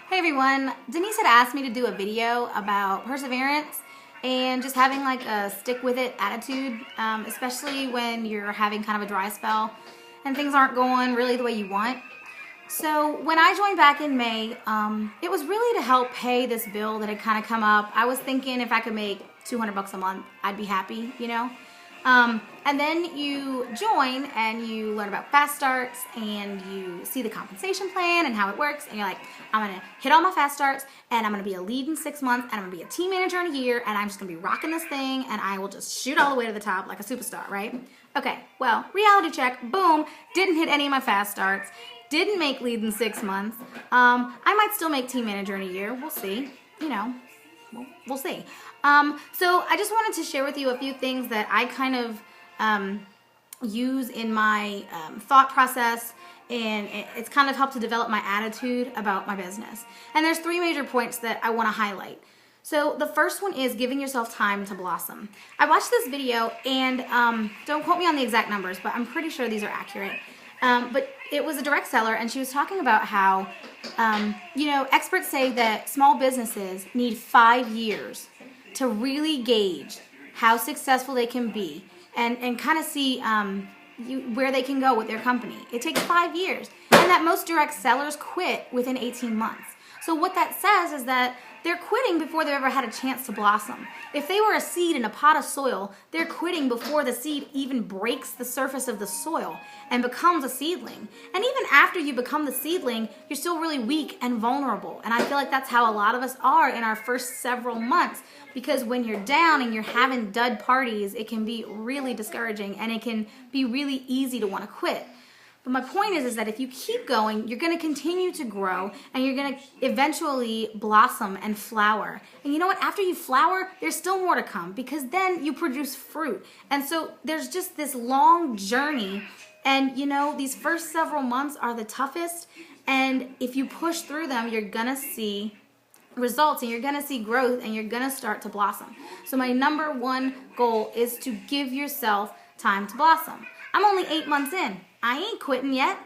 Hey everyone, Denise had asked me to do a video about perseverance and just having like a stick with it attitude, especially when you're having kind of a dry spell and things aren't going really the way you want. So when I joined back in May, it was really to help pay this bill that had kind of come up. I was thinking if I could make 200 bucks a month, I'd be happy, you know? And then you join and you learn about fast starts and you see the compensation plan and how it works, and you're like, I'm gonna hit all my fast starts and I'm gonna be a lead in 6 months and I'm gonna be a team manager in a year and I'm just gonna be rocking this thing and I will just shoot all the way to the top like a superstar, right? Okay, well, reality check, boom, didn't hit any of my fast starts, didn't make lead in 6 months. I might still make team manager in a year, we'll see, you know. We'll see. So I just wanted to share with you a few things that I kind of use in my thought process, and it's kind of helped to develop my attitude about my business. And there's 3 major points that I want to highlight. So the first one is giving yourself time to blossom. I watched this video, and don't quote me on the exact numbers, but I'm pretty sure these are accurate. But it was a direct seller, and she was talking about how, you know, experts say that small businesses need 5 years to really gauge how successful they can be and kind of see where they can go with their company. It takes 5 years, and that most direct sellers quit within 18 months. So what that says is that they're quitting before they've ever had a chance to blossom. If they were a seed in a pot of soil, they're quitting before the seed even breaks the surface of the soil and becomes a seedling. And even after you become the seedling, you're still really weak and vulnerable. And I feel like that's how a lot of us are in our first several months, because when you're down and you're having dud parties, it can be really discouraging and it can be really easy to want to quit. But my point is that if you keep going, you're going to continue to grow and you're going to eventually blossom and flower. And you know what? After you flower, there's still more to come, because then you produce fruit. And so there's just this long journey. And you know, these first several months are the toughest. And if you push through them, you're going to see results and you're going to see growth and you're going to start to blossom. So my number 1 goal is to give yourself time to blossom. I'm only 8 months in. I ain't quitting yet.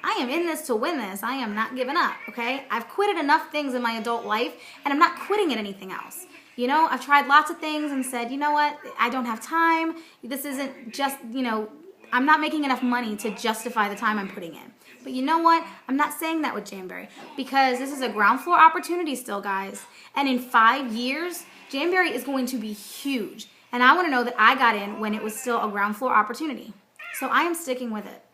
I am in this to win this. I am not giving up, okay? I've quitted enough things in my adult life, and I'm not quitting at anything else. You know, I've tried lots of things and said, you know what? I don't have time. This isn't just, you know, I'm not making enough money to justify the time I'm putting in. But you know what? I'm not saying that with Jamberry, because this is a ground floor opportunity still, guys. And in 5 years, Jamberry is going to be huge. And I want to know that I got in when it was still a ground floor opportunity. So I am sticking with it.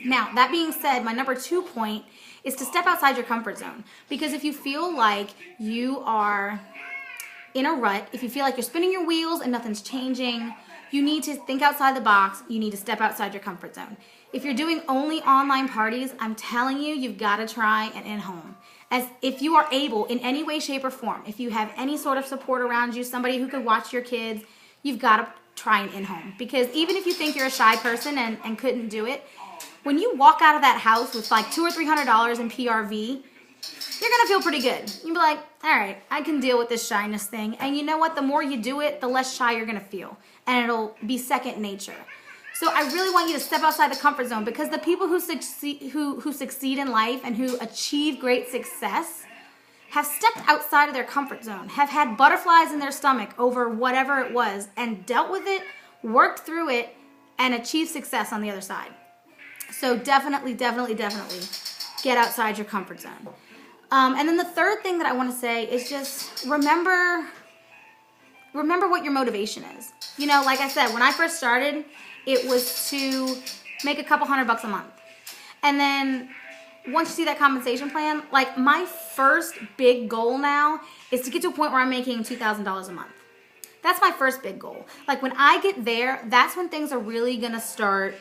Now, that being said, my number 2 point is to step outside your comfort zone. Because if you feel like you are in a rut, if you feel like you're spinning your wheels and nothing's changing, you need to think outside the box. You need to step outside your comfort zone. If you're doing only online parties, I'm telling you, you've got to try an in-home. As if you are able, in any way, shape, or form, if you have any sort of support around you, somebody who could watch your kids, you've got to try an in-home. Because even if you think you're a shy person and couldn't do it, when you walk out of that house with like $200 or $300 in PRV, you're gonna feel pretty good. You'll be like, all right, I can deal with this shyness thing. And you know what? The more you do it, the less shy you're gonna feel. And it'll be second nature. So I really want you to step outside the comfort zone, because the people who succeed in life and who achieve great success have stepped outside of their comfort zone, have had butterflies in their stomach over whatever it was, and dealt with it, worked through it, and achieved success on the other side. So definitely, definitely, definitely get outside your comfort zone. And then the third thing that I want to say is just remember what your motivation is. You know, like I said, when I first started, it was to make a couple $100 a month. And then once you see that compensation plan, like my first big goal now is to get to a point where I'm making $2,000 a month. That's my first big goal. Like when I get there, that's when things are really going to start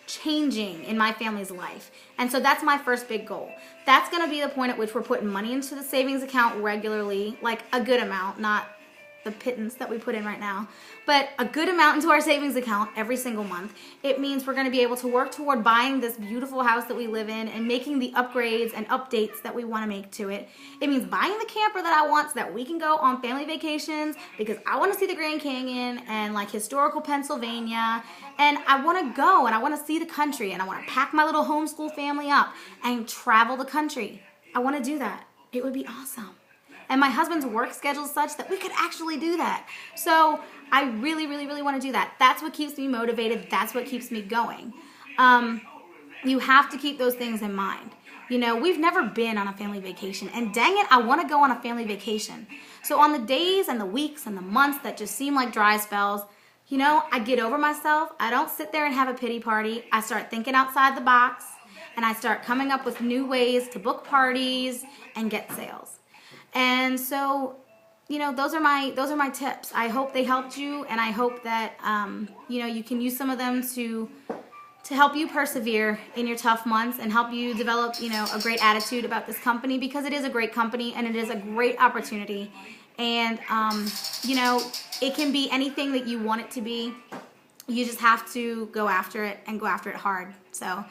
changing in my family's life. And so that's my first big goal. That's going to be the point at which we're putting money into the savings account regularly, like a good amount, not the pittance that we put in right now, but a good amount into our savings account every single month. It means we're going to be able to work toward buying this beautiful house that we live in and making the upgrades and updates that we want to make to it. It means buying the camper that I want so that we can go on family vacations, because I want to see the Grand Canyon and like historical Pennsylvania, and I want to go and I want to see the country, and I want to pack my little homeschool family up and travel the country. I want to do that. It would be awesome. And my husband's work schedule is such that we could actually do that. So I really, really, really want to do that. That's what keeps me motivated. That's what keeps me going. You have to keep those things in mind. You know, we've never been on a family vacation, and dang it, I want to go on a family vacation. So on the days and the weeks and the months that just seem like dry spells, you know, I get over myself. I don't sit there and have a pity party. I start thinking outside the box, and I start coming up with new ways to book parties and get sales. And so, you know, those are my tips. I hope they helped you, and I hope that you know, you can use some of them to help you persevere in your tough months and help you develop, you know, a great attitude about this company, because it is a great company and it is a great opportunity. And you know, it can be anything that you want it to be. You just have to go after it and go after it hard. So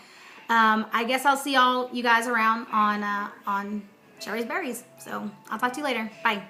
I guess I'll see all you guys around on Sherry's Berries. So I'll talk to you later. Bye.